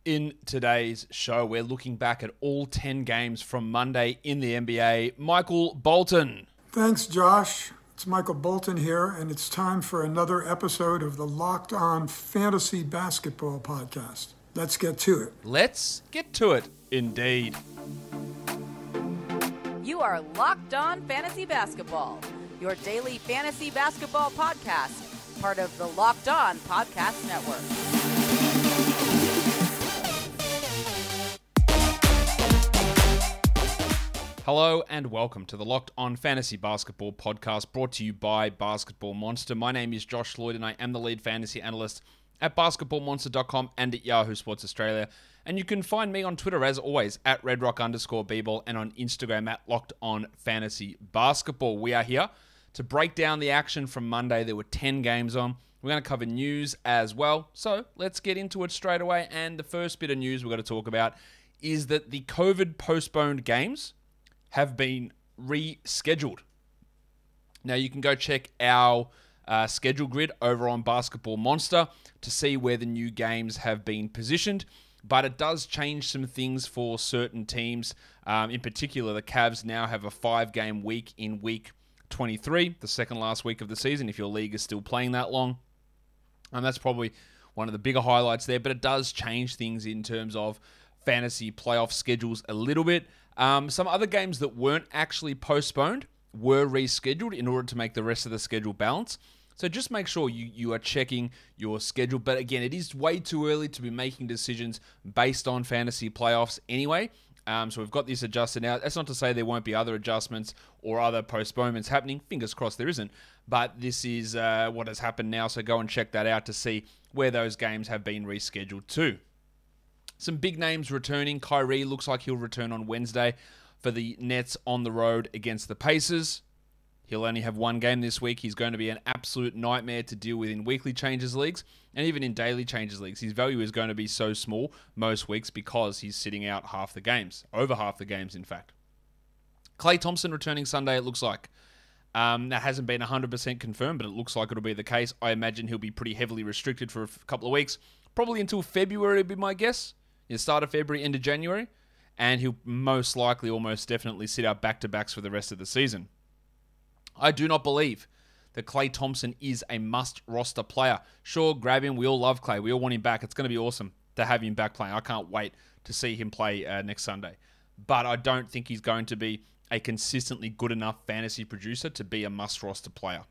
In today's show, we're looking back at all 10 games from Monday in the NBA. Michael Bolton. Thanks, Josh. It's Michael Bolton here, and it's time for another episode of the Locked On Fantasy Basketball Podcast. Let's get to it. Let's get to it, indeed. You are Locked On Fantasy Basketball, your daily fantasy basketball podcast, part of the Locked On Podcast Network. Hello and welcome to the Locked On Fantasy Basketball Podcast, brought to you by Basketball Monster. My name is Josh Lloyd and I am the lead fantasy analyst at basketballmonster.com and at Yahoo Sports Australia. And you can find me on Twitter, as always, at redrock_bball and on Instagram at Locked On Fantasy Basketball. We are here to break down the action from Monday. There were 10 games on. We're going to cover news as well. So let's get into it straight away. And the first bit of news we're going to talk about is that the COVID postponed games have been rescheduled. Now you can go check our schedule grid over on Basketball Monster to see where the new games have been positioned, but it does change some things for certain teams. In particular, the Cavs now have a 5-game week in week 23, the second last week of the season, if your league is still playing that long. And that's probably one of the bigger highlights there, but it does change things in terms of fantasy playoff schedules a little bit. Some other games that weren't actually postponed were rescheduled in order to make the rest of the schedule balance. So just make sure you are checking your schedule. But again, it is way too early to be making decisions based on fantasy playoffs anyway. So we've got this adjusted now. That's not to say there won't be other adjustments or other postponements happening. Fingers crossed there isn't. But this is what has happened now. So go and check that out to see where those games have been rescheduled to. Some big names returning. Kyrie looks like he'll return on Wednesday for the Nets on the road against the Pacers. He'll only have one game this week. He's going to be an absolute nightmare to deal with in weekly changes leagues and even in daily changes leagues. His value is going to be so small most weeks because he's sitting out half the games, over half the games in fact. Klay Thompson returning Sunday, it looks like. That hasn't been 100% confirmed, but it looks like it'll be the case. I imagine he'll be pretty heavily restricted for a couple of weeks, probably until February would be my guess. The start of February into January, and he'll most likely, almost definitely sit out back-to-backs for the rest of the season. I do not believe that Klay Thompson is a must-roster player. Sure, grab him. We all love Klay. We all want him back. It's going to be awesome to have him back playing. I can't wait to see him play next Sunday. But I don't think he's going to be a consistently good enough fantasy producer to be a must-roster player.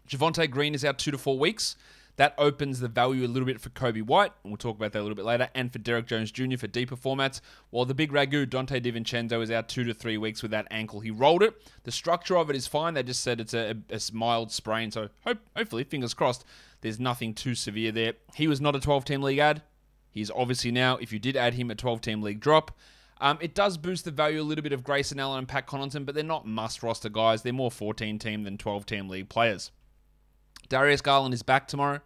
Javonte Green is out 2 to 4 weeks. That opens the value a little bit for Kobe White, and we'll talk about that a little bit later, and for Derek Jones Jr. for deeper formats, while the big ragu, Dante DiVincenzo, is out 2 to 3 weeks with that ankle. He rolled it. The structure of it is fine. They just said it's a mild sprain, so hopefully, fingers crossed, there's nothing too severe there. He was not a 12-team league add. He's obviously now, if you did add him, a 12-team league drop. It does boost the value a little bit of Grayson Allen and Pat Connaughton, but they're not must-roster guys. They're more 14-team than 12-team league players. Darius Garland is back tomorrow,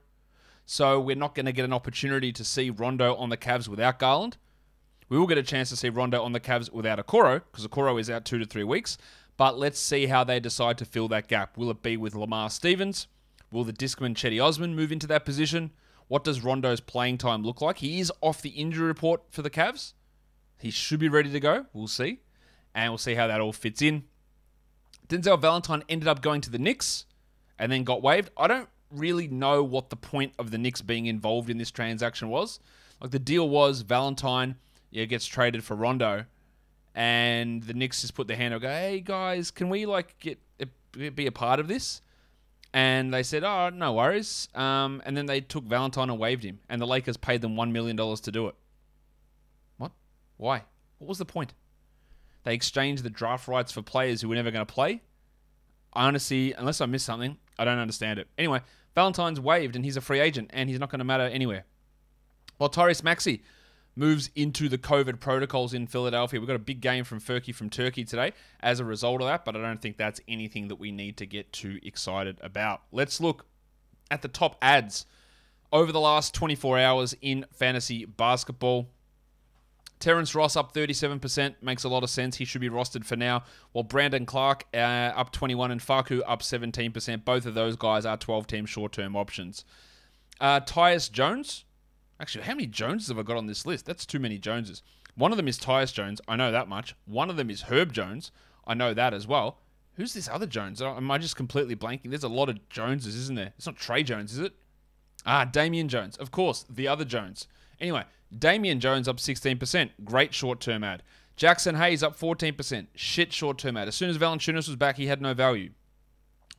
so we're not going to get an opportunity to see Rondo on the Cavs without Garland. We will get a chance to see Rondo on the Cavs without Okoro, because Okoro is out 2 to 3 weeks, but let's see how they decide to fill that gap. Will it be with Lamar Stevens? Will the Discman Chetty Osman move into that position? What does Rondo's playing time look like? He is off the injury report for the Cavs. He should be ready to go. We'll see. And we'll see how that all fits in. Denzel Valentine ended up going to the Knicks and then got waived. I don't really know what the point of the Knicks being involved in this transaction was. Like, the deal was Valentine gets traded for Rondo, and the Knicks just put their hand up and go, hey guys, can we be a part of this? And they said, oh, no worries. And then they took Valentine and waived him, and the Lakers paid them $1 million to do it. What? Why? What was the point? They exchanged the draft rights for players who were never going to play? I honestly, unless I missed something, I don't understand it. Anyway, Valentine's waived and he's a free agent and he's not going to matter anywhere. While Tyrese Maxey moves into the COVID protocols in Philadelphia, we've got a big game from Furky from Turkey today as a result of that, but I don't think that's anything that we need to get too excited about. Let's look at the top ads over the last 24 hours in fantasy basketball. Terrence Ross up 37%, makes a lot of sense. He should be rostered for now. While Brandon Clark up 21% and Faku up 17%. Both of those guys are 12-team short-term options. Tyus Jones, Actually, how many Joneses have I got on this list? That's too many Joneses. One of them is Tyus Jones. I know that much. One of them is Herb Jones. I know that as well. Who's this other Jones? Am I just completely blanking? There's a lot of Joneses, isn't there? It's not Trae Jones, is it? Damian Jones. Of course, the other Jones. Anyway, Damian Jones up 16%. Great short-term ad. Jackson Hayes up 14%. Shit short-term ad. As soon as Valanciunas was back, he had no value.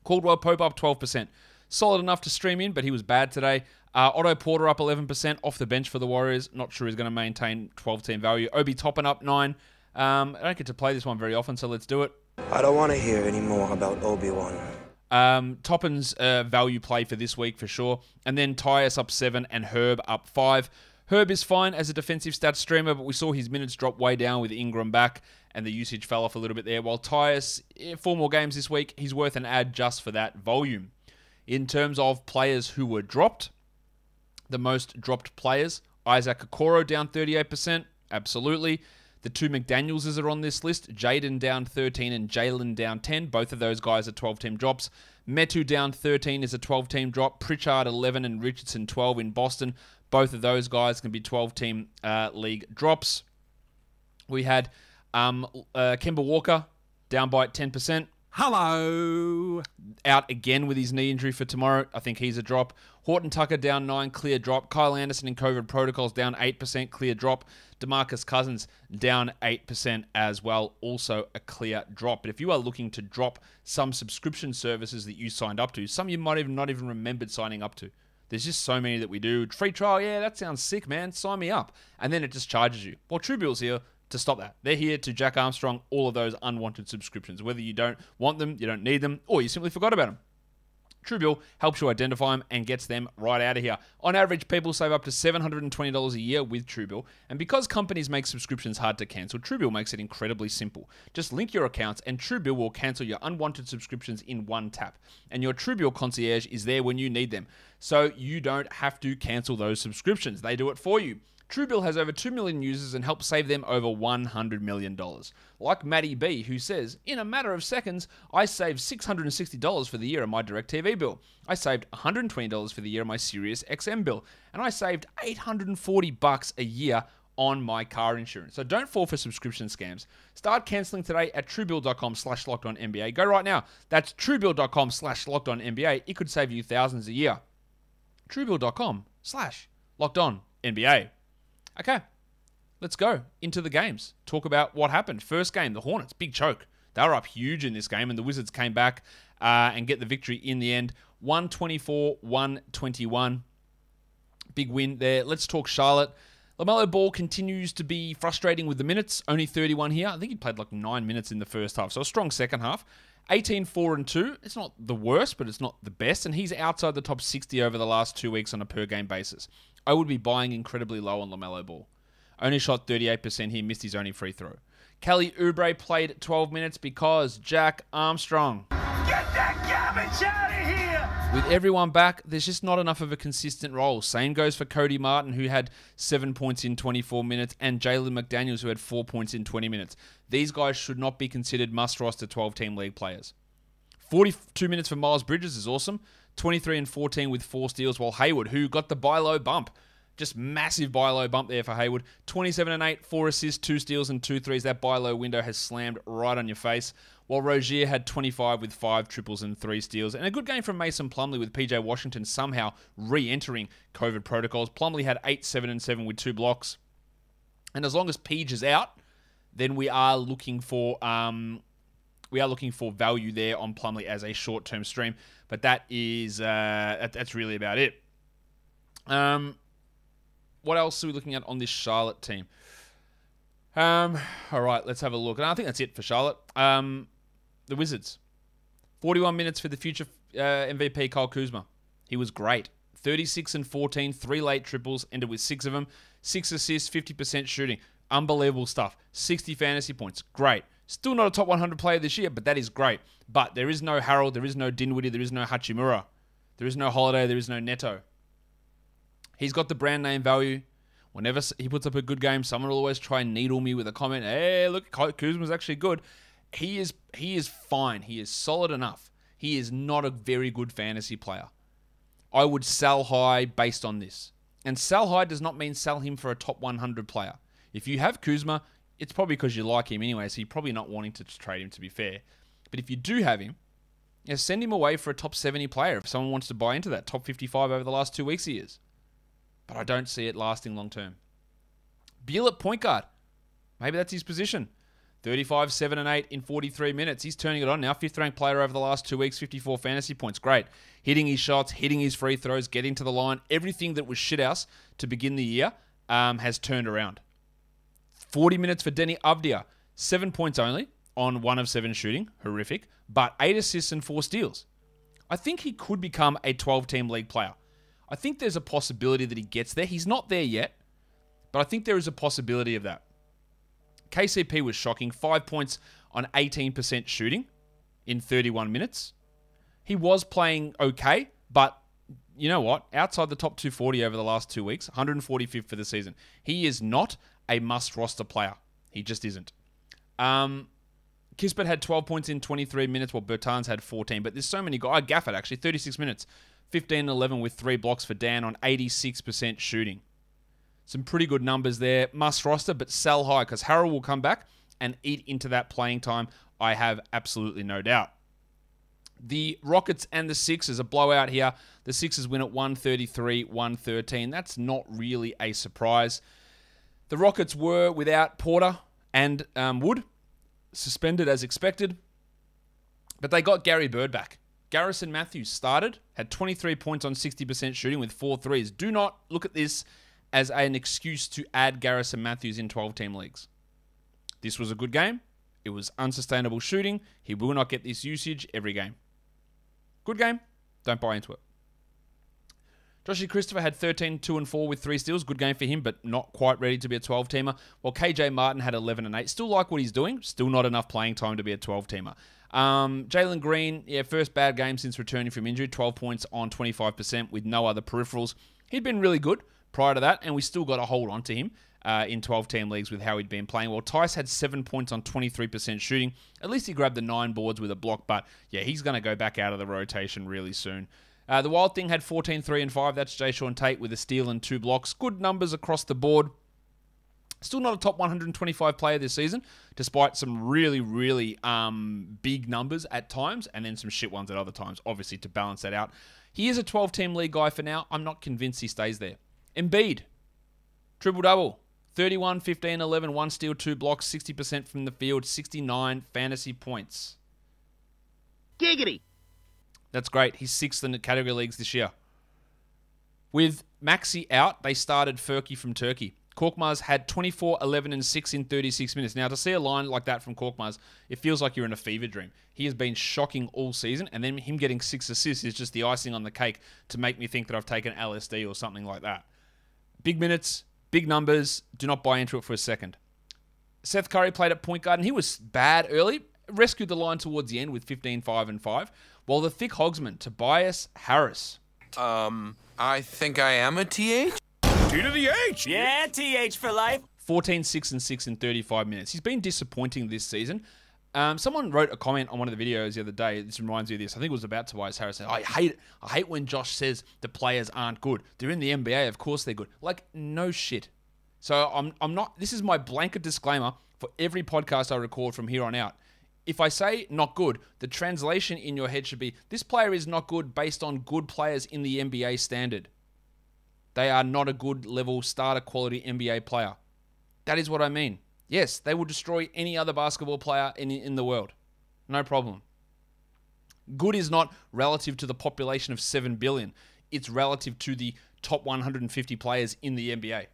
Caldwell Pope up 12%. Solid enough to stream in, but he was bad today. Otto Porter up 11% off the bench for the Warriors. Not sure he's going to maintain 12-team value. Obi Toppin up 9%. I don't get to play this one very often, so let's do it. I don't want to hear any more about Obi-Wan. Toppin's value play for this week for sure. And then Tyus up 7 and Herb up 5. Herb is fine as a defensive stats streamer, but we saw his minutes drop way down with Ingram back and the usage fell off a little bit there. While Tyus, 4 more games this week, he's worth an ad just for that volume. In terms of players who were dropped, the most dropped players, Isaac Okoro down 38%, absolutely. The 2 McDanielses are on this list. Jaden down 13 and Jalen down 10. Both of those guys are 12-team drops. Metu down 13 is a 12-team drop. Pritchard 11 and Richardson 12 in Boston. Both of those guys can be 12-team league drops. We had Kemba Walker down by 10%. Hello. Out again with his knee injury for tomorrow. I think he's a drop. Horton Tucker down 9, clear drop. Kyle Anderson in COVID protocols down 8%, clear drop. DeMarcus Cousins down 8% as well, also a clear drop. But if you are looking to drop some subscription services that you signed up to, some you might even not even remembered signing up to. There's just so many that we do. Free trial, yeah, that sounds sick, man. Sign me up. And then it just charges you. Well, TrueBill's here to stop that. They're here to Jack Armstrong all of those unwanted subscriptions, whether you don't want them, you don't need them, or you simply forgot about them. TrueBill helps you identify them and gets them right out of here. On average, people save up to $720 a year with TrueBill, and because companies make subscriptions hard to cancel, TrueBill makes it incredibly simple. Just link your accounts and TrueBill will cancel your unwanted subscriptions in one tap. And your TrueBill concierge is there when you need them, so you don't have to cancel those subscriptions. They do it for you. TrueBill has over 2 million users and helps save them over $100 million. Like Maddie B, who says, in a matter of seconds, I saved $660 for the year on my DirecTV bill. I saved $120 for the year on my Sirius XM bill. And I saved $840 a year on my car insurance. So don't fall for subscription scams. Start canceling today at truebill.com/lockedonnba. Go right now. That's truebill.com/lockedonnba. It could save you thousands a year. truebill.com/lockedonnba. Okay, let's go into the games. Talk about what happened. First game, the Hornets, big choke. They were up huge in this game, and the Wizards came back and get the victory in the end. 124-121. Big win there. Let's talk Charlotte. LaMelo Ball continues to be frustrating with the minutes. Only 31 here. I think he played like 9 minutes in the first half, so a strong second half. 18-4-2. It's not the worst, but it's not the best, and he's outside the top 60 over the last 2 weeks on a per-game basis. I would be buying incredibly low on LaMelo Ball. Only shot 38% here, missed his only free throw. Kelly Oubre played 12 minutes because Jack Armstrong. Get that garbage out of here! With everyone back, there's just not enough of a consistent role. Same goes for Cody Martin, who had 7 points in 24 minutes, and Jalen McDaniels, who had 4 points in 20 minutes. These guys should not be considered must-roster 12-team league players. 42 minutes for Miles Bridges is awesome. 23 and 14 with 4 steals, while Hayward, who got the buy low bump. Just massive buy low bump there for Hayward. 27 and 8, 4 assists, 2 steals and 2 threes. That buy low window has slammed right on your face. While Rozier had 25 with 5 triples and 3 steals. And a good game from Mason Plumlee with PJ Washington somehow re-entering COVID protocols. Plumlee had 8, 7 and 7 with 2 blocks. And as long as Peach is out, then we are looking for value there on Plumlee as a short-term stream. But that is that's really about it. What else are we looking at on this Charlotte team? All right, let's have a look. And I think that's it for Charlotte. The Wizards. 41 minutes for the future MVP Kyle Kuzma. He was great. 36 and 14, 3 late triples, ended with 6 of them. 6 assists, 50% shooting. Unbelievable stuff. 60 fantasy points. Great. Still not a top 100 player this year, but that is great. But there is no Harold, there is no Dinwiddie, there is no Hachimura. There is no Holiday, there is no Neto. He's got the brand name value. Whenever he puts up a good game, someone will always try and needle me with a comment. Hey, look, Kuzma's actually good. He is fine. He is solid enough. He is not a very good fantasy player. I would sell high based on this. And sell high does not mean sell him for a top 100 player. If you have Kuzma, it's probably because you like him anyway, so you're probably not wanting to trade him, to be fair. But if you do have him, send him away for a top 70 player if someone wants to buy into that. Top 55 over the last 2 weeks he is. But I don't see it lasting long term. Beal at point guard. Maybe that's his position. 35, 7, and 8 in 43 minutes. He's turning it on now. 5th ranked player over the last 2 weeks, 54 fantasy points. Great. Hitting his shots, hitting his free throws, getting to the line. Everything that was shithouse to begin the year has turned around. 40 minutes for Denny Avdia. 7 points only on 1 of 7 shooting. Horrific. But 8 assists and 4 steals. I think he could become a 12-team league player. I think there's a possibility that he gets there. He's not there yet, but I think there is a possibility of that. KCP was shocking. 5 points on 18% shooting in 31 minutes. He was playing okay, but you know what? Outside the top 240 over the last 2 weeks, 145th for the season. He is not a must-roster player. He just isn't. Kispert had 12 points in 23 minutes, while Bertans had 14. But there's so many guys. Gafford, actually, 36 minutes. 15 and 11 with 3 blocks for Dan on 86% shooting. Some pretty good numbers there. Must roster, but sell high because Harrell will come back and eat into that playing time. I have absolutely no doubt. The Rockets and the Sixers, a blowout here. The Sixers win at 133-113. That's not really a surprise. The Rockets were without Porter and Wood, suspended as expected, but they got Gary Bird back. Garrison Matthews started, had 23 points on 60% shooting with 4 threes. Do not look at this as an excuse to add Garrison Matthews in 12-team leagues. This was a good game. It was unsustainable shooting. He will not get this usage every game. Good game. Don't buy into it. Joshie Christopher had 13, 2, and 4 with 3 steals. Good game for him, but not quite ready to be a 12-teamer. While KJ Martin had 11 and 8. Still like what he's doing. Still not enough playing time to be a 12-teamer. Jalen Green, first bad game since returning from injury. 12 points on 25% with no other peripherals. He'd been really good prior to that, and we still got to hold on to him in 12-team leagues with how he'd been playing. Well, Tice had 7 points on 23% shooting. At least he grabbed the 9 boards with a block, but yeah, he's going to go back out of the rotation really soon. The Wild Thing had 14, 3, and 5. That's Jay Sean Tate with a steal and 2 blocks. Good numbers across the board. Still not a top 125 player this season, despite some really, really big numbers at times, and then some shit ones at other times, obviously, to balance that out. He is a 12-team league guy for now. I'm not convinced he stays there. Embiid, triple-double. 31, 15, 11, 1 steal, 2 blocks, 60% from the field, 69 fantasy points. Giggity. That's great. He's 6th in the category leagues this year. With Maxey out, they started Furky from Turkey. Korkmaz had 24, 11, and 6 in 36 minutes. Now, to see a line like that from Korkmaz, it feels like you're in a fever dream. He has been shocking all season, and then him getting 6 assists is just the icing on the cake to make me think that I've taken LSD or something like that. Big minutes, big numbers. Do not buy into it for a second. Seth Curry played at point guard, and he was bad early. Rescued the line towards the end with 15, 5, and 5. While the thick hogsman, Tobias Harris. I think I am a TH? T to the H. Yeah, TH for life. 14, 6, and 6 in 35 minutes. He's been disappointing this season. Someone wrote a comment on one of the videos the other day. This reminds me of this. I think it was about Tobias Harris. Said, I hate when Josh says the players aren't good. They're in the NBA. Of course they're good. Like, no shit. So I'm not. This is my blanket disclaimer for every podcast I record from here on out. If I say not good, the translation in your head should be, this player is not good based on good players in the NBA standard. They are not a good level starter quality NBA player. That is what I mean. Yes, they will destroy any other basketball player in the world. No problem. Good is not relative to the population of 7 billion. It's relative to the top 150 players in the NBA.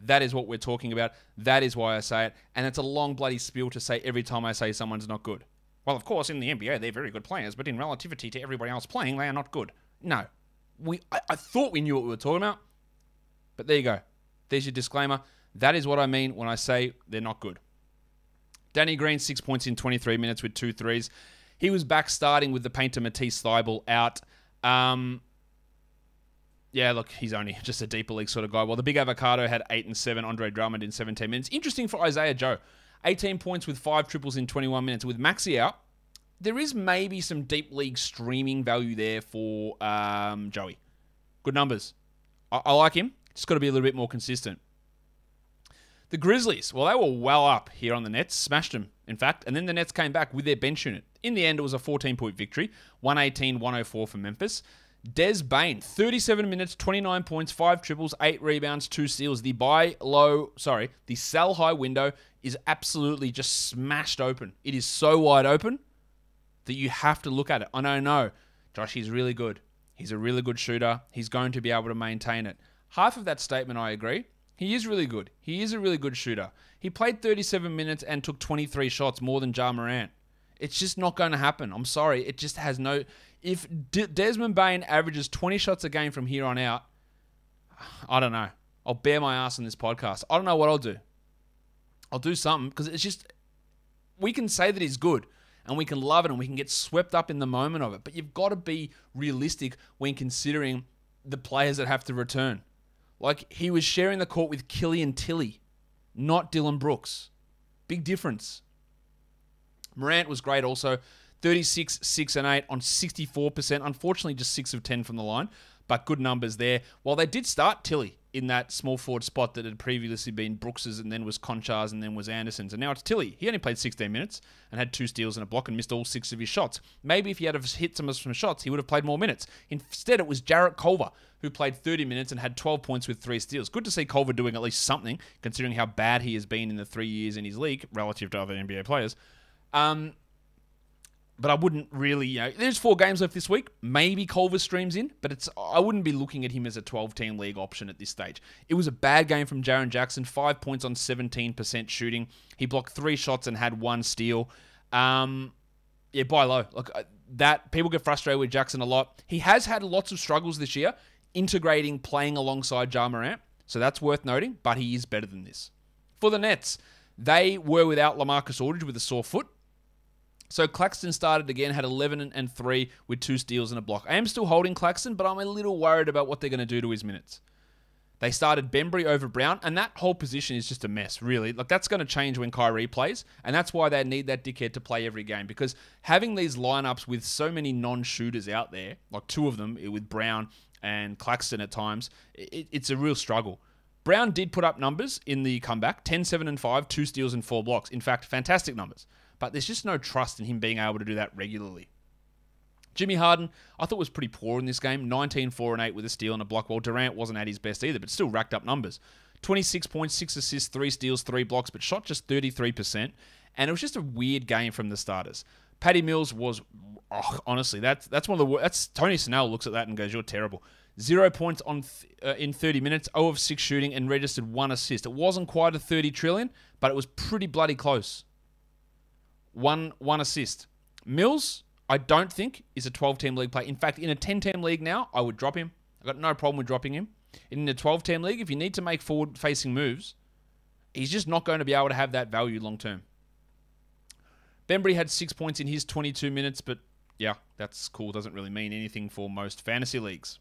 That is what we're talking about. That is why I say it. And it's a long bloody spiel to say every time I say someone's not good. Well, of course, in the NBA, they're very good players, but in relativity to everybody else playing, they are not good. No. I thought we knew what we were talking about, but there you go. There's your disclaimer. That is what I mean when I say they're not good. Danny Green, 6 points in 23 minutes with 2 threes. He was back starting with the painter Matisse Thybulle out. Yeah, look, he's only just a deeper league sort of guy. Well, the big avocado had 8 and 7. Andre Drummond in 17 minutes. Interesting for Isaiah Joe. 18 points with 5 triples in 21 minutes. With Maxey out, there is maybe some deep league streaming value there for Joey. Good numbers. I like him. Just got to be a little bit more consistent. The Grizzlies, well, they were well up here on the Nets, smashed them, in fact, and then the Nets came back with their bench unit. In the end, it was a 14-point victory, 118-104 for Memphis. Des Bane, 37 minutes, 29 points, 5 triples, 8 rebounds, 2 steals. The sell high window is absolutely just smashed open. It is so wide open that you have to look at it. I know, Josh, he's really good. He's a really good shooter. He's going to be able to maintain it. Half of that statement, I agree. He is really good. He is a really good shooter. He played 37 minutes and took 23 shots, more than Ja Morant. It's just not going to happen. I'm sorry. It just has no... If Desmond Bane averages 20 shots a game from here on out, I don't know. I'll bare my ass on this podcast. I don't know what I'll do. I'll do something because it's just... We can say that he's good and we can love it and we can get swept up in the moment of it, but you've got to be realistic when considering the players that have to return. Like, he was sharing the court with Killian Tilly, not Dylan Brooks. Big difference. Morant was great also. 36, 6, and 8 on 64%. Unfortunately, just 6 of 10 from the line, but good numbers there. While they did start Tilly in that small forward spot that had previously been Brooks's and then was Conchar's and then was Anderson's. And now it's Tilly. He only played 16 minutes and had 2 steals and a block and missed all 6 of his shots. Maybe if he had hit some shots, he would have played more minutes. Instead, it was Jarrett Culver, who played 30 minutes and had 12 points with 3 steals. Good to see Culver doing at least something, considering how bad he has been in the 3 years in his league relative to other NBA players. But I wouldn't really, there's 4 games left this week. Maybe Culver streams in, but I wouldn't be looking at him as a 12-team league option at this stage. It was a bad game from Jaren Jackson, 5 points on 17% shooting. He blocked 3 shots and had 1 steal. Buy low. Look, that people get frustrated with Jackson a lot. He has had lots of struggles this year, integrating playing alongside Ja Morant, so that's worth noting, but he is better than this. For the Nets, they were without LaMarcus Aldridge with a sore foot. So Claxton started again, had 11 and 3 with 2 steals and a block. I am still holding Claxton, but I'm a little worried about what they're going to do to his minutes. They started Bembry over Brown, and that whole position is just a mess, really. Like, that's going to change when Kyrie plays, and that's why they need that dickhead to play every game, because having these lineups with so many non-shooters out there, like 2 of them with Brown and Claxton at times, it's a real struggle. Brown did put up numbers in the comeback, 10, 7, and 5, 2 steals and 4 blocks. In fact, fantastic numbers. But there's just no trust in him being able to do that regularly. Jimmy Harden, I thought was pretty poor in this game. 19, 4, and 8 with a steal and a block. Well, Durant wasn't at his best either, but still racked up numbers. 26 points, 6 assists, 3 steals, 3 blocks, but shot just 33%. And it was just a weird game from the starters. Patty Mills was, honestly, that's one of the worst. That's Tony Snell looks at that and goes, "You're terrible." 0 points in 30 minutes, 0 of 6 shooting, and registered 1 assist. It wasn't quite a 30 trillion, but it was pretty bloody close. One assist. Mills, I don't think, is a 12-team league player. In fact, in a 10-team league now, I would drop him. I've got no problem with dropping him. In a 12-team league, if you need to make forward-facing moves, he's just not going to be able to have that value long-term. Bembry had 6 points in his 22 minutes, but yeah, that's cool. Doesn't really mean anything for most fantasy leagues.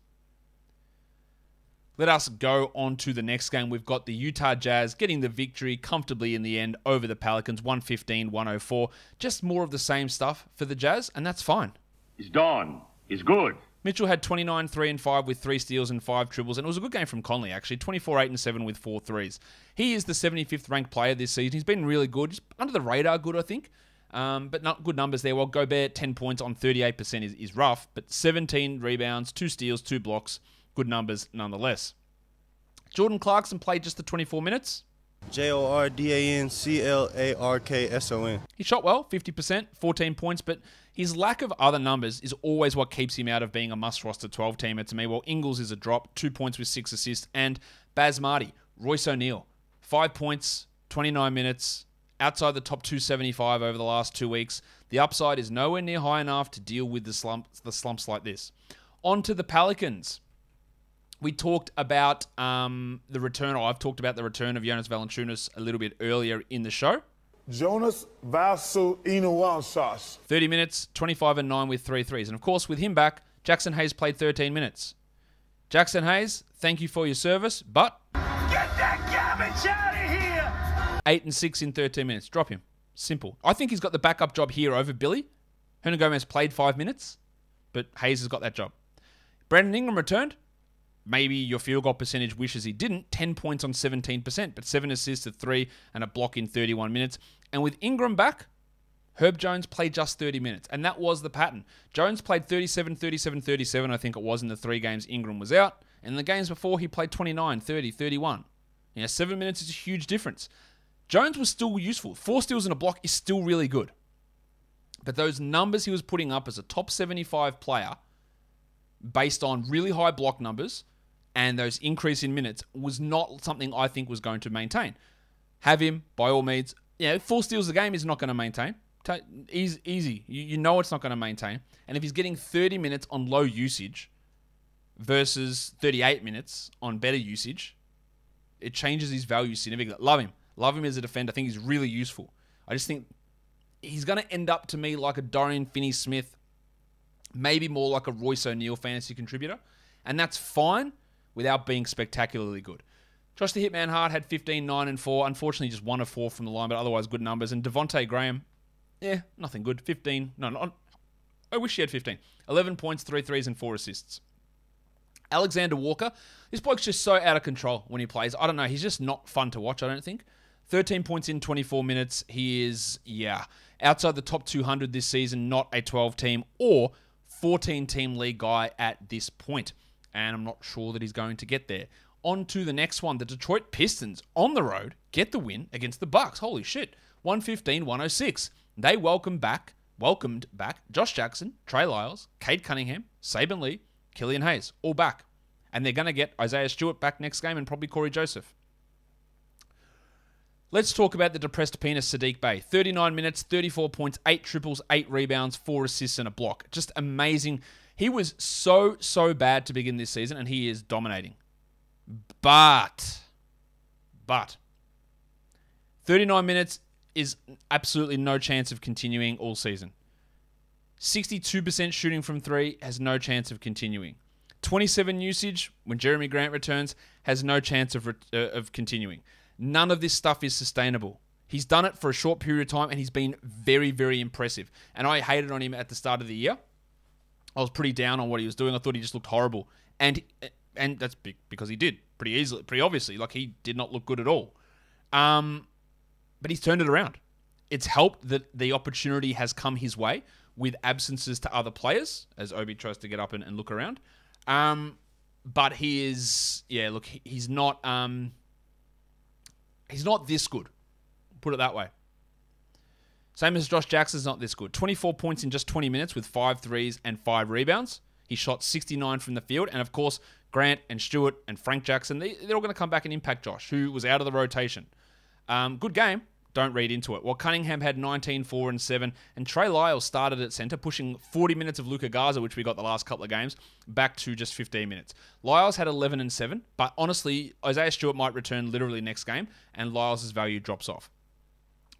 Let us go on to the next game. We've got the Utah Jazz getting the victory comfortably in the end over the Pelicans, 115-104. Just more of the same stuff for the Jazz, and that's fine. He's done. He's good. Mitchell had 29, 3, and 5 with 3 steals and 5 triples, and it was a good game from Conley, actually. 24, 8, and 7 with 4 threes. He is the 75th ranked player this season. He's been really good. Just under the radar good, I think. But not good numbers there. Well, Gobert, 10 points on 38% is rough, but 17 rebounds, 2 steals, 2 blocks. Good numbers nonetheless. Jordan Clarkson played just the 24 minutes. JORDANCLARKSON. He shot well, 50%, 14 points, but his lack of other numbers is always what keeps him out of being a must-roster 12-teamer to me. Well, Ingles is a drop, 2 points with 6 assists, and Baz Marty, Royce O'Neal, 5 points, 29 minutes, outside the top 275 over the last 2 weeks. The upside is nowhere near high enough to deal with the slumps like this. On to the Pelicans. We talked about the return, or I've talked about the return of Jonas Valanciunas a little bit earlier in the show. Jonas Valanciunas. 30 minutes, 25 and 9 with 3 threes. And of course, with him back, Jackson Hayes played 13 minutes. Jackson Hayes, thank you for your service, but... Get that garbage out of here! 8 and 6 in 13 minutes. Drop him. Simple. I think he's got the backup job here over Billy. Hernan Gomez played 5 minutes, but Hayes has got that job. Brandon Ingram returned. maybe your field goal percentage wishes he didn't. 10 points on 17%, but 7 assists to 3 and a block in 31 minutes. And with Ingram back, Herb Jones played just 30 minutes, and that was the pattern. Jones played 37, 37, 37, I think it was, in the 3 games Ingram was out. And in the games before, he played 29, 30, 31. 7 minutes is a huge difference. Jones was still useful. 4 steals and a block is still really good. But those numbers he was putting up as a top 75 player, based on really high block numbers and those increase in minutes, was not something I think was going to maintain. Have him, by all means. 4 steals a game is not going to maintain. Easy. You know it's not going to maintain. And if he's getting 30 minutes on low usage versus 38 minutes on better usage, it changes his value significantly. Love him as a defender. I think he's really useful. I just think he's going to end up to me like a Dorian Finney-Smith, maybe more like a Royce O'Neal fantasy contributor. And that's fine without being spectacularly good. Josh the Hitman Hart had 15, 9, and 4. Unfortunately, just 1 of 4 from the line, but otherwise good numbers. And Devontae Graham, nothing good. 15. No, I wish he had 15. 11 points, 3 threes, and 4 assists. Alexander Walker, this bloke's just so out of control when he plays. I don't know. He's just not fun to watch, I don't think. 13 points in 24 minutes. He is, outside the top 200 this season, not a 12-team or 14-team league guy at this point. And I'm not sure that he's going to get there. On to the next one. The Detroit Pistons, on the road, get the win against the Bucks. Holy shit. 115-106. They welcomed back Josh Jackson, Trey Lyles, Cade Cunningham, Saban Lee, Killian Hayes, all back. And they're going to get Isaiah Stewart back next game and probably Corey Joseph. Let's talk about the depressed penis Sadiq Bey. 39 minutes, 34 points, 8 triples, 8 rebounds, 4 assists, and a block. Just amazing. He was so bad to begin this season, and he is dominating. But 39 minutes is absolutely no chance of continuing all season. 62% shooting from 3 has no chance of continuing. 27 usage when Jeremy Grant returns has no chance of continuing. None of this stuff is sustainable. He's done it for a short period of time, and he's been very, very impressive. And I hated on him at the start of the year. I was pretty down on what he was doing. I thought he just looked horrible. And that's because he did, pretty obviously. Like, he did not look good at all. But he's turned it around. It's helped that the opportunity has come his way with absences to other players, as Obi tries to get up and look around. But he is, he's not this good. Put it that way. Same as Josh Jackson's not this good. 24 points in just 20 minutes with 5 threes and 5 rebounds. He shot 69 from the field. And of course, Grant and Stewart and Frank Jackson, they're all going to come back and impact Josh, who was out of the rotation. Good game. Don't read into it. Well, Cunningham had 19, 4, and 7, and Trey Lyles started at center, pushing 40 minutes of Luka Garza, which we got the last couple of games, back to just 15 minutes. Lyles had 11 and 7, but honestly, Isaiah Stewart might return literally next game, and Lyles' value drops off.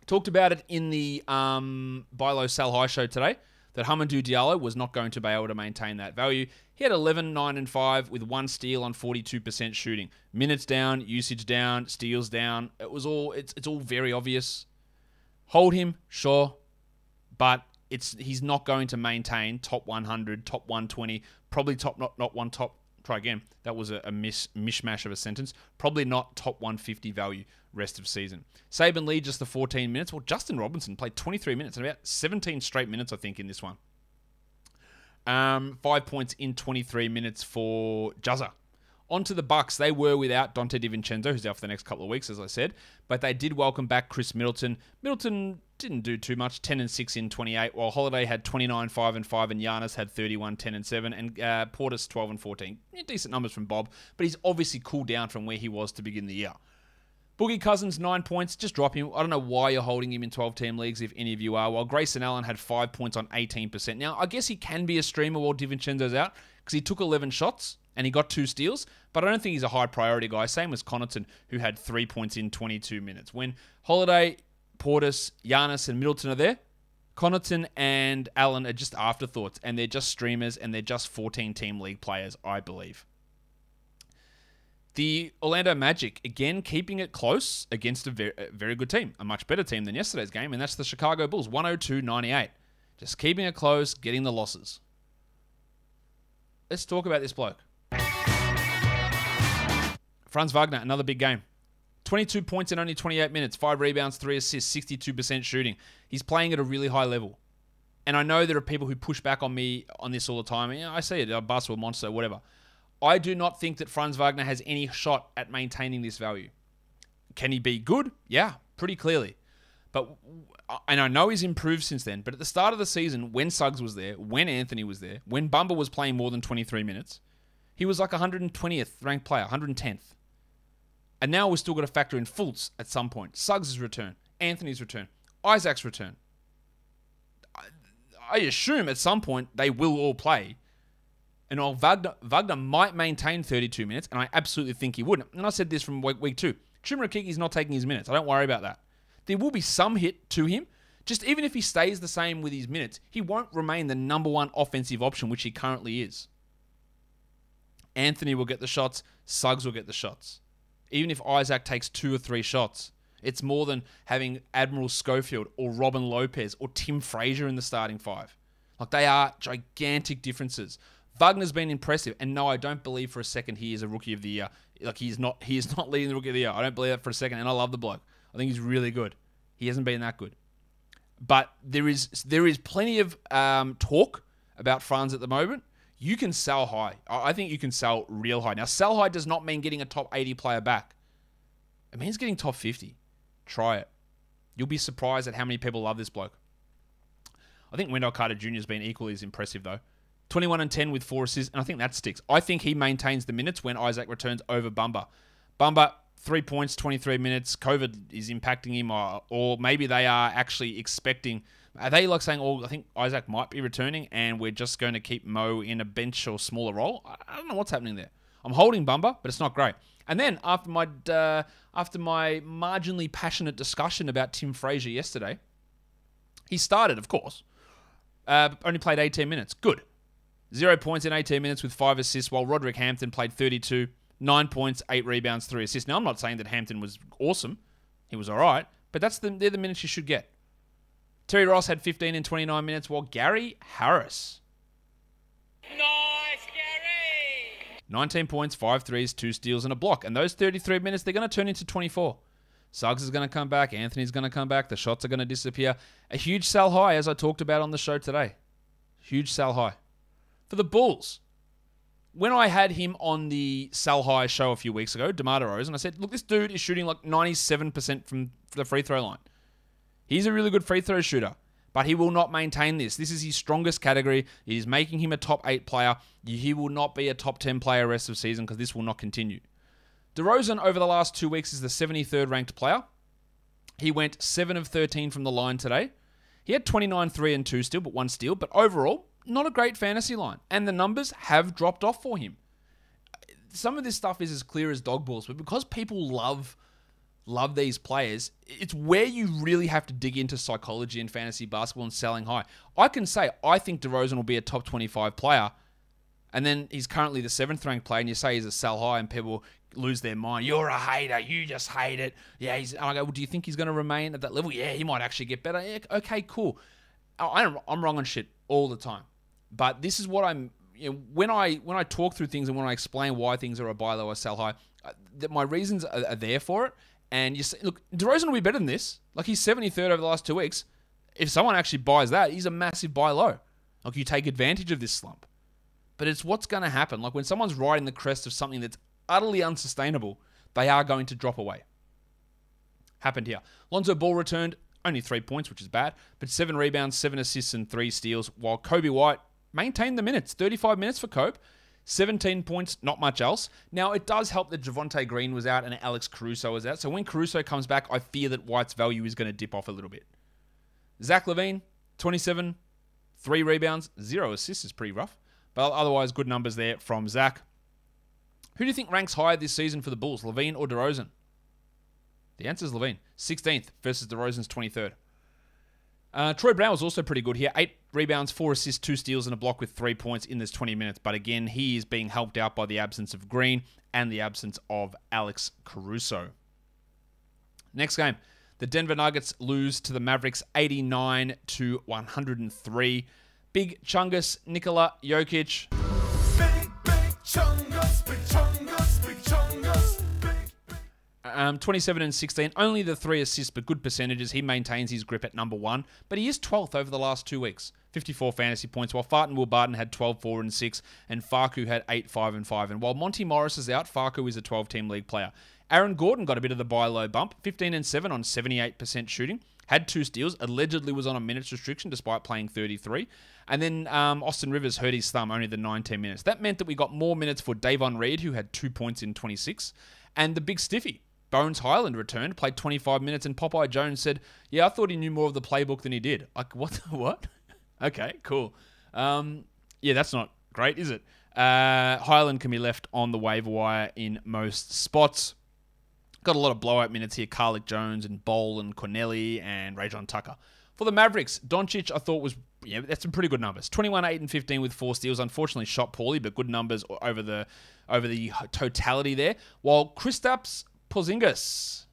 Talked about it in the Buy Low Sell High show today, that Hamidou Diallo was not going to be able to maintain that value. He had 11, 9, and 5 with 1 steal on 42% shooting. Minutes down, usage down, steals down. It's all very obvious. Hold him, sure, but he's not going to maintain top 100, top 120, probably not one top. Try again. That was a mishmash of a sentence. Probably not top 150 value rest of season. Saban Lee just the 14 minutes. Well, Justin Robinson played 23 minutes and about 17 straight minutes, I think, in this one. 5 points in 23 minutes for Juzza. On to the Bucks. They were without Dante DiVincenzo, who's out for the next couple of weeks, as I said. But they did welcome back Chris Middleton. Middleton didn't do too much, 10 and 6 in 28, while Holiday had 29, 5 and 5, and Giannis had 31, 10 and 7, and Portis 12 and 14. Decent numbers from Bob, but he's obviously cooled down from where he was to begin the year. Boogie Cousins, 9 points. Just drop him. I don't know why you're holding him in 12-team leagues, if any of you are. While Grayson Allen had 5 points on 18%. Now, I guess he can be a streamer while DiVincenzo's out, because he took 11 shots and he got 2 steals, but I don't think he's a high priority guy. Same as Connaughton, who had 3 points in 22 minutes. When Holiday, Portis, Giannis, and Middleton are there, Connaughton and Allen are just afterthoughts, and they're just streamers, and they're just 14-team league players, I believe. The Orlando Magic, again, keeping it close against a very good team. A much better team than yesterday's game, and that's the Chicago Bulls, 102-98. Just keeping it close, getting the losses. Let's talk about this bloke. Franz Wagner, another big game. 22 points in only 28 minutes, 5 rebounds, 3 assists, 62% shooting. He's playing at a really high level. And I know there are people who push back on me on this all the time. I see it, basketball monster, whatever. I do not think that Franz Wagner has any shot at maintaining this value. Can he be good? Yeah, pretty clearly. And I know he's improved since then, but at the start of the season, when Suggs was there, when Anthony was there, when Bumba was playing more than 23 minutes, he was like 120th ranked player, 110th. And now we're still got to factor in Fultz at some point. Suggs' return, Anthony's return, Isaac's return. I assume at some point they will all play. And while Wagner might maintain 32 minutes, and I absolutely think he would. And I said this from week 2. Chimerakiki's not taking his minutes. I don't worry about that. There will be some hit to him. Just even if he stays the same with his minutes, he won't remain the number one offensive option, which he currently is. Anthony will get the shots. Suggs will get the shots. Even if Isaac takes 2 or 3 shots, it's more than having Admiral Schofield or Robin Lopez or Tim Frazier in the starting 5. Like, they are gigantic differences. Wagner's been impressive, and no, I don't believe for a second he is a Rookie of the Year. Like, he is not leading the Rookie of the Year. I don't believe that for a second, and I love the bloke. I think he's really good. He hasn't been that good. But there is plenty of talk about Franz at the moment. You can sell high. I think you can sell real high. Now, sell high does not mean getting a top 80 player back. It means getting top 50. Try it. You'll be surprised at how many people love this bloke. I think Wendell Carter Jr. has been equally as impressive, though. 21 and 10 with 4 assists, and I think that sticks. I think he maintains the minutes when Isaac returns over Bumba. Bumba, 3 points, 23 minutes. COVID is impacting him, or maybe they are actually expecting... Are they like saying, I think Isaac might be returning, and we're just going to keep Mo in a bench or smaller role? I don't know what's happening there. I'm holding Bumba, but it's not great. And then, after my marginally passionate discussion about Tim Frazier yesterday, he started, of course. Only played 18 minutes. Good. 0 points in 18 minutes with 5 assists, while Roderick Hampton played 32, 9 points, 8 rebounds, 3 assists. Now, I'm not saying that Hampton was awesome. He was all right, but they're the minutes you should get. Terry Ross had 15 in 29 minutes, while Gary Harris... Nice, Gary! 19 points, 5 threes, 2 steals, and a block. And those 33 minutes, they're going to turn into 24. Suggs is going to come back. Anthony's going to come back. The shots are going to disappear. A huge sell high, as I talked about on the show today. Huge sell high. For the Bulls, when I had him on the sell high show a few weeks ago, DeMar DeRozan, I said, look, this dude is shooting like 97% from the free throw line. He's a really good free throw shooter, but he will not maintain this. This is his strongest category. It is making him a top 8 player. He will not be a top 10 player rest of the season because this will not continue. DeRozan, over the last 2 weeks, is the 73rd ranked player. He went 7 of 13 from the line today. He had 29, 3 and 2 still, but 1 steal. But overall, not a great fantasy line. And the numbers have dropped off for him. Some of this stuff is as clear as dog balls, but because people love these players, it's where you really have to dig into psychology in fantasy basketball and selling high. I can say, I think DeRozan will be a top 25 player, and then he's currently the 7th ranked player, and you say he's a sell high, and people lose their mind. You're a hater. You just hate it. Yeah, and I go, well, do you think he's going to remain at that level? Yeah, he might actually get better. Yeah, okay, cool. I'm wrong on shit all the time. But this is what I'm... when I talk through things and when I explain why things are a buy low or sell high, my reasons are there for it. And you say, look, DeRozan will be better than this. Like, he's 73rd over the last 2 weeks. If someone actually buys that, he's a massive buy low. Like, you take advantage of this slump. But it's what's going to happen. Like, when someone's riding the crest of something that's utterly unsustainable, they are going to drop away. Happened here. Lonzo Ball returned, only 3 points, which is bad, but 7 rebounds, 7 assists, and 3 steals, while Kobe White maintained the minutes. 35 minutes for Kobe. 17 points, not much else. Now, it does help that Javonte Green was out and Alex Caruso was out. So when Caruso comes back, I fear that White's value is going to dip off a little bit. Zach LaVine, 27, 3 rebounds, 0 assists is pretty rough. But otherwise, good numbers there from Zach. Who do you think ranks higher this season for the Bulls, LaVine or DeRozan? The answer is LaVine. 16th versus DeRozan's 23rd. Troy Brown was also pretty good here. 8 rebounds, 4 assists, 2 steals, and a block with 3 points in this 20 minutes. But again, he is being helped out by the absence of Green and the absence of Alex Caruso. Next game, the Denver Nuggets lose to the Mavericks 89-103. Big Chungus Nikola Jokic. Big Chungus, big Chungus, big Chungus, big 27 and 16, only the 3 assists, but good percentages. He maintains his grip at number 1, but he is 12th over the last 2 weeks. 54 fantasy points, while Farton Will Barton had 12, 4 and 6, and Faku had 8, 5 and 5. And while Monty Morris is out, Faku is a 12-team league player. Aaron Gordon got a bit of the buy low bump, 15 and 7 on 78% shooting. Had 2 steals, allegedly was on a minutes restriction despite playing 33. And then Austin Rivers hurt his thumb, only the 19 minutes. That meant that we got more minutes for Davon Reed, who had 2 points in 26. And the big stiffy, Bones Highland, returned, played 25 minutes, and Popeye Jones said, yeah, I thought he knew more of the playbook than he did. Like, what? Okay, cool. Yeah, that's not great, is it? Highland can be left on the waiver wire in most spots. Got a lot of blowout minutes here. Carlick Jones and Bowl and Corneli and Rajon Tucker. For the Mavericks, Doncic I thought was, that's some pretty good numbers. 21, 8 and 15 with 4 steals. Unfortunately shot poorly, but good numbers over the totality there. While Kristaps Porzingis.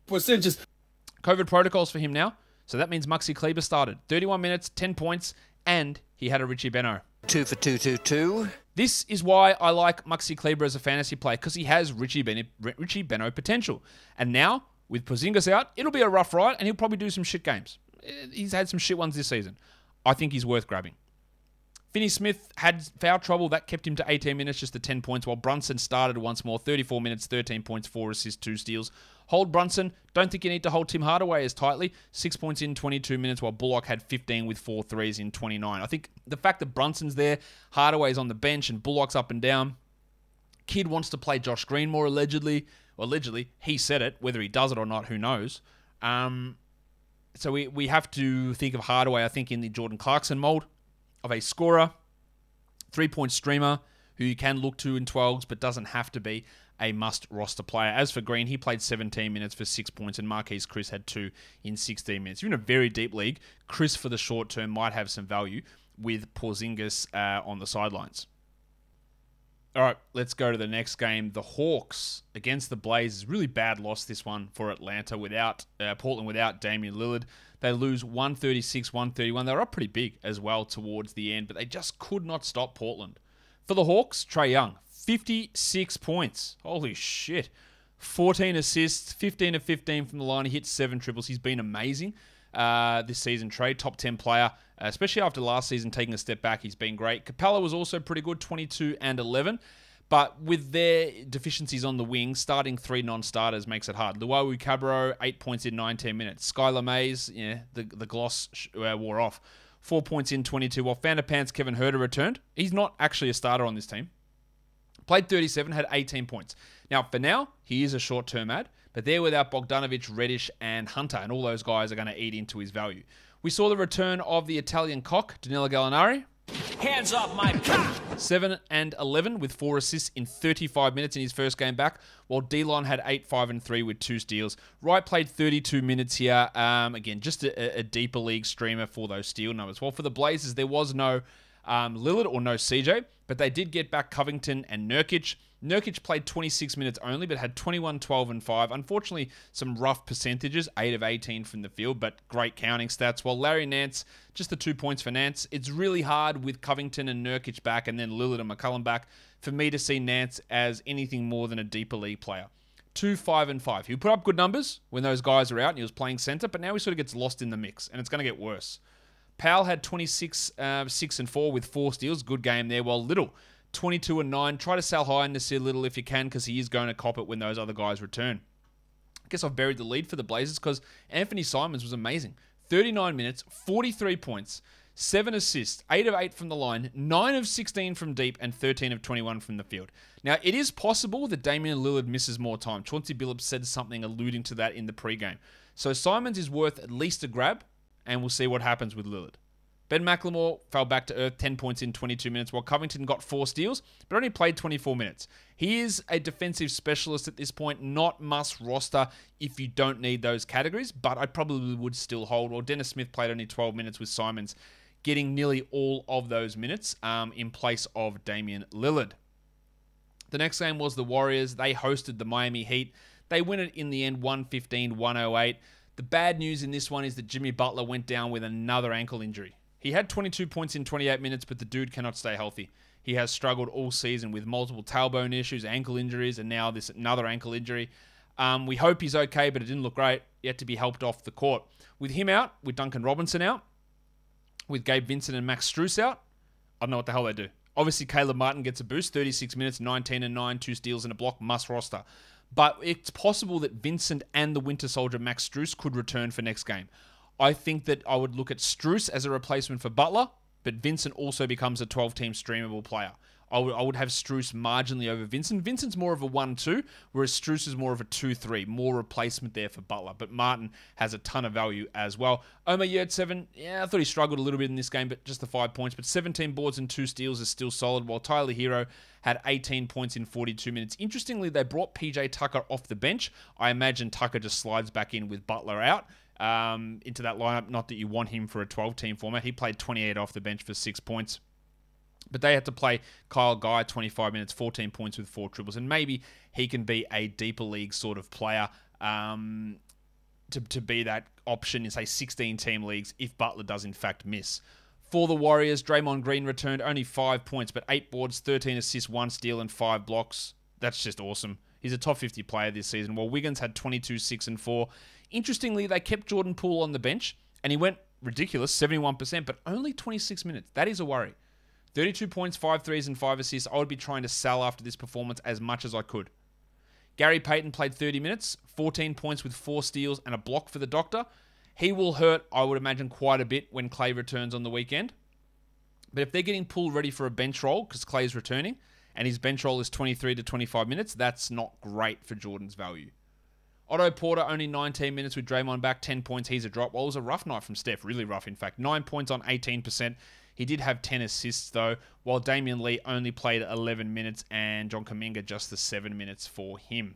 COVID protocols for him now. So that means Maxi Kleber started. 31 minutes, 10 points, and he had a Richie Beno. 2 for 2. This is why I like Maxi Kleber as a fantasy player, because he has Richie Beno potential. And now, with Porzingis out, it'll be a rough ride, and he'll probably do some shit games. He's had some shit ones this season. I think he's worth grabbing. Finney Smith had foul trouble. That kept him to 18 minutes, just to 10 points, while Brunson started once more. 34 minutes, 13 points, 4 assists, 2 steals. Hold Brunson. Don't think you need to hold Tim Hardaway as tightly. 6 points in 22 minutes, while Bullock had 15 with 4 threes in 29. I think the fact that Brunson's there, Hardaway's on the bench, and Bullock's up and down. Kid wants to play Josh Green more, allegedly. Well, allegedly, he said it. Whether he does it or not, who knows. So we have to think of Hardaway, I think, in the Jordan Clarkson mold of a scorer, 3-point streamer who you can look to in 12s, but doesn't have to be a must-roster player. As for Green, he played 17 minutes for 6 points, and Marquise Chris had 2 in 16 minutes. If you're in a very deep league, Chris for the short term might have some value with Porzingis on the sidelines. All right, let's go to the next game. The Hawks against the Blazers. Really bad loss, this one, for Atlanta without Portland without Damian Lillard. They lose 136-131. They were up pretty big as well towards the end, but they just could not stop Portland. For the Hawks, Trae Young, 56 points. Holy shit. 14 assists, 15 of 15 from the line. He hit 7 triples. He's been amazing this season, Trae. Top 10 player, especially after last season taking a step back. He's been great. Capella was also pretty good, 22 and 11. But with their deficiencies on the wing, starting 3 non-starters makes it hard. Luau Cabarro, 8 points in 19 minutes. Skylar Mays, the gloss wore off. 4 points in 22. While Pants Kevin Huerter returned. He's not actually a starter on this team. Played 37, had 18 points. Now, for now, he is a short-term ad, but they're without Bogdanovic, Reddish, and Hunter, and all those guys are going to eat into his value. We saw the return of the Italian cock, Danilo Gallinari. Hands off my cock! 7 and 11 with 4 assists in 35 minutes in his first game back, while Delon had 8, 5 and 3 with 2 steals. Wright played 32 minutes here. Again, just a deeper league streamer for those steal numbers. Well, for the Blazers, there was no Lillard or no CJ, but they did get back Covington and Nurkic. Nurkic played 26 minutes only, but had 21, 12, and 5. Unfortunately, some rough percentages, 8 of 18 from the field, but great counting stats. While Larry Nance, just the 2 points for Nance. It's really hard with Covington and Nurkic back and then Lillard and McCollum back for me to see Nance as anything more than a deeper league player. 2, 5, and 5. He put up good numbers when those guys are out and he was playing center, but now he sort of gets lost in the mix, and it's going to get worse. Powell had 26, 6 and 4 with 4 steals. Good game there. While Little, 22 and 9. Try to sell high in to see Little if you can, because he is going to cop it when those other guys return. I guess I've buried the lead for the Blazers because Anfernee Simons was amazing. 39 minutes, 43 points, 7 assists, 8 of 8 from the line, 9 of 16 from deep, and 13 of 21 from the field. Now, it is possible that Damian Lillard misses more time. Chauncey Billups said something alluding to that in the pregame. So Simons is worth at least a grab, and we'll see what happens with Lillard. Ben McLemore fell back to earth, 10 points in 22 minutes, while Covington got 4 steals, but only played 24 minutes. He is a defensive specialist at this point, not must roster if you don't need those categories, but I probably would still hold. Well, Dennis Smith played only 12 minutes with Simons, getting nearly all of those minutes in place of Damian Lillard. The next game was the Warriors. They hosted the Miami Heat. They win it in the end, 115-108. The bad news in this one is that Jimmy Butler went down with another ankle injury. He had 22 points in 28 minutes, but the dude cannot stay healthy. He has struggled all season with multiple tailbone issues, ankle injuries, and now this another ankle injury. We hope he's okay, but it didn't look great. Yet to be helped off the court. With him out, with Duncan Robinson out, with Gabe Vincent and Max Strus out, I don't know what the hell they do. Obviously, Caleb Martin gets a boost. 36 minutes, 19 and 9, 2 steals and a block, must roster. But it's possible that Vincent and the Winter Soldier Max Strus could return for next game. I think that I would look at Strus as a replacement for Butler, but Vincent also becomes a 12-team streamable player. I would have Strus marginally over Vincent. Vincent's more of a 1-2, whereas Strus is more of a 2-3. More replacement there for Butler. But Martin has a ton of value as well. Omer Yurtseven, I thought he struggled a little bit in this game, but just the 5 points. But 17 boards and 2 steals is still solid, while Tyler Hero had 18 points in 42 minutes. Interestingly, they brought PJ Tucker off the bench. I imagine Tucker just slides back in with Butler out into that lineup. Not that you want him for a 12-team format. He played 28 off the bench for 6 points. But they had to play Kyle Guy 25 minutes, 14 points with 4 triples. And maybe he can be a deeper league sort of player to be that option in, say, 16-team leagues if Butler does, in fact, miss. For the Warriors, Draymond Green returned only 5 points, but 8 boards, 13 assists, 1 steal, and 5 blocks. That's just awesome. He's a top 50 player this season, while Wiggins had 22, 6, and 4. Interestingly, they kept Jordan Poole on the bench, and he went ridiculous, 71%, but only 26 minutes. That is a worry. 32 points, 5 threes, and 5 assists. I would be trying to sell after this performance as much as I could. Gary Payton played 30 minutes, 14 points with 4 steals and a block for the Doctor. He will hurt, I would imagine, quite a bit when Klay returns on the weekend. But if they're getting Poole ready for a bench roll, because Klay's returning, and his bench roll is 23 to 25 minutes, that's not great for Jordan's value. Otto Porter, only 19 minutes with Draymond back, 10 points, he's a drop. Well, it was a rough night from Steph, really rough, in fact. 9 points on 18%. He did have 10 assists, though, while Damian Lee only played 11 minutes and John Kuminga just the 7 minutes for him.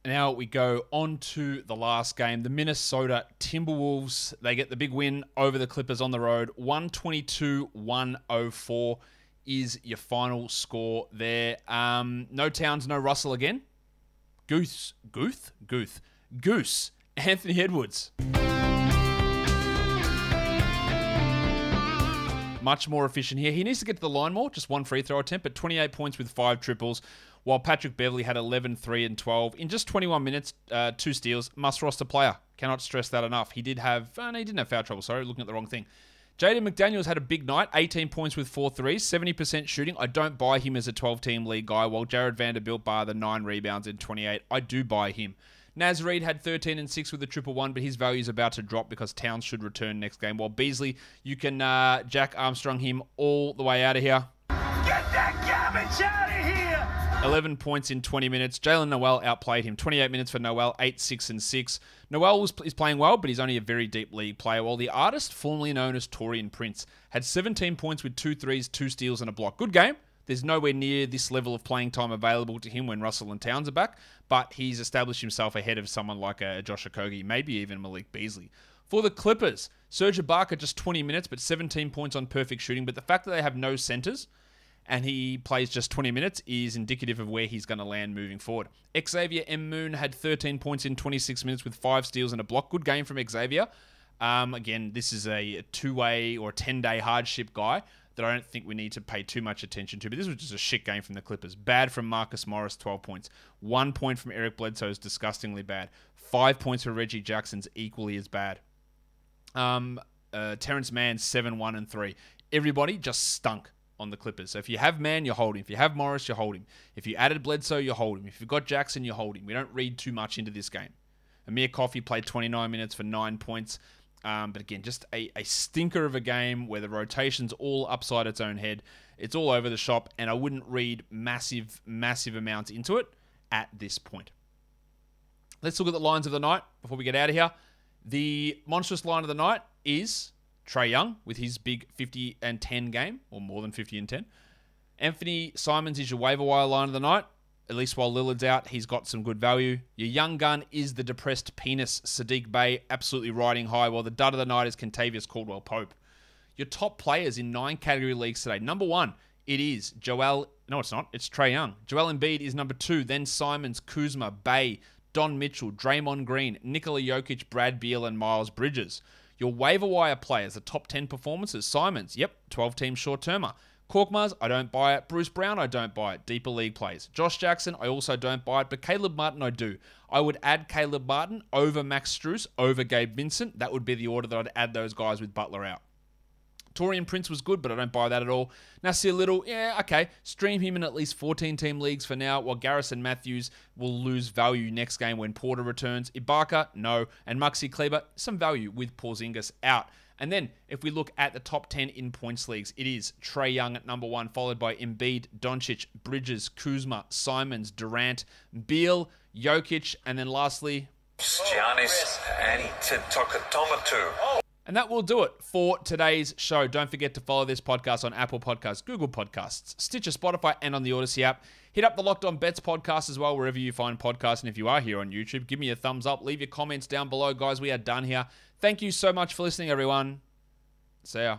Now we go on to the last game. The Minnesota Timberwolves, they get the big win over the Clippers on the road. 122-104 is your final score there. No Towns, no Russell again. Goose. Anthony Edwards. Much more efficient here. He needs to get to the line more, just 1 free throw attempt, but 28 points with 5 triples, while Patrick Beverley had 11, 3, and 12. In just 21 minutes, 2 steals, must roster player. Cannot stress that enough. He didn't have foul trouble, sorry, looking at the wrong thing. Jaden McDaniels had a big night, 18 points with 4 threes, 70% shooting. I don't buy him as a 12-team league guy, while Jared Vanderbilt bar the 9 rebounds and 28. I do buy him. Naz Reid had 13 and 6 with a 1-1, but his value is about to drop because Towns should return next game. While Beasley, you can Jack Armstrong him all the way out of here. Get that garbage out of here! 11 points in 20 minutes. Jalen Noel outplayed him. 28 minutes for Noel, 8, 6, and 6. Noel is playing well, but he's only a very deep league player, while the artist, formerly known as Torian Prince, had 17 points with 2 threes, 2 steals, and a block. Good game. There's nowhere near this level of playing time available to him when Russell and Towns are back, but he's established himself ahead of someone like Josh Okogie, maybe even Malik Beasley. For the Clippers, Serge Ibaka just 20 minutes, but 17 points on perfect shooting. But the fact that they have no centers and he plays just 20 minutes is indicative of where he's going to land moving forward. Xavier M. Moon had 13 points in 26 minutes with 5 steals and a block. Good game from Xavier. Again, this is a 2-way or 10-day hardship guy that I don't think we need to pay too much attention to. But this was just a shit game from the Clippers. Bad from Marcus Morris, 12 points. 1 point from Eric Bledsoe is disgustingly bad. 5 points for Reggie Jackson's equally as bad. Terrence Mann, 7, 1, and 3. Everybody just stunk on the Clippers. So if you have Mann, you hold him. If you have Morris, you hold him. If you added Bledsoe, you hold him. If you've got Jackson, you hold him. We don't read too much into this game. Amir Coffey played 29 minutes for 9 points. But again, just a stinker of a game where the rotation's all upside its own head. It's all over the shop, and I wouldn't read massive amounts into it at this point. Let's look at the lines of the night before we get out of here. The monstrous line of the night is Trae Young with his big 50 and 10 game, or more than 50 and 10. Anfernee Simons is your waiver wire line of the night. At least while Lillard's out, he's got some good value. Your young gun is the depressed penis, Sadiq Bey, absolutely riding high, while the dud of the night is Kentavious Caldwell-Pope. Your top players in 9 category leagues today. Number 1, it is Joel... No, it's not. It's Trae Young. Joel Embiid is number 2. Then Simons, Kuzma, Bey, Don Mitchell, Draymond Green, Nikola Jokic, Brad Beal, and Miles Bridges. Your waiver wire players, the top 10 performances. Simons, yep, 12-team short-termer. Korkmaz, I don't buy it. Bruce Brown, I don't buy it. Deeper league plays. Josh Jackson, I also don't buy it. But Caleb Martin, I do. I would add Caleb Martin over Max Strus, over Gabe Vincent. That would be the order that I'd add those guys with Butler out. Torian Prince was good, but I don't buy that at all. Nasir Little, yeah, okay. Stream him in at least 14-team leagues for now, while Garrison Matthews will lose value next game when Porter returns. Ibaka, no. And Maxi Kleber, some value with Porzingis out. And then, if we look at the top 10 in points leagues, it is Trae Young at number 1, followed by Embiid, Doncic, Bridges, Kuzma, Simons, Durant, Beal, Jokic, and then lastly... Giannis Antetokounmpo. And that will do it for today's show. Don't forget to follow this podcast on Apple Podcasts, Google Podcasts, Stitcher, Spotify, and on the Odyssey app. Hit up the Locked On Bets podcast as well, wherever you find podcasts. And if you are here on YouTube, give me a thumbs up. Leave your comments down below. Guys, we are done here. Thank you so much for listening, everyone. See ya.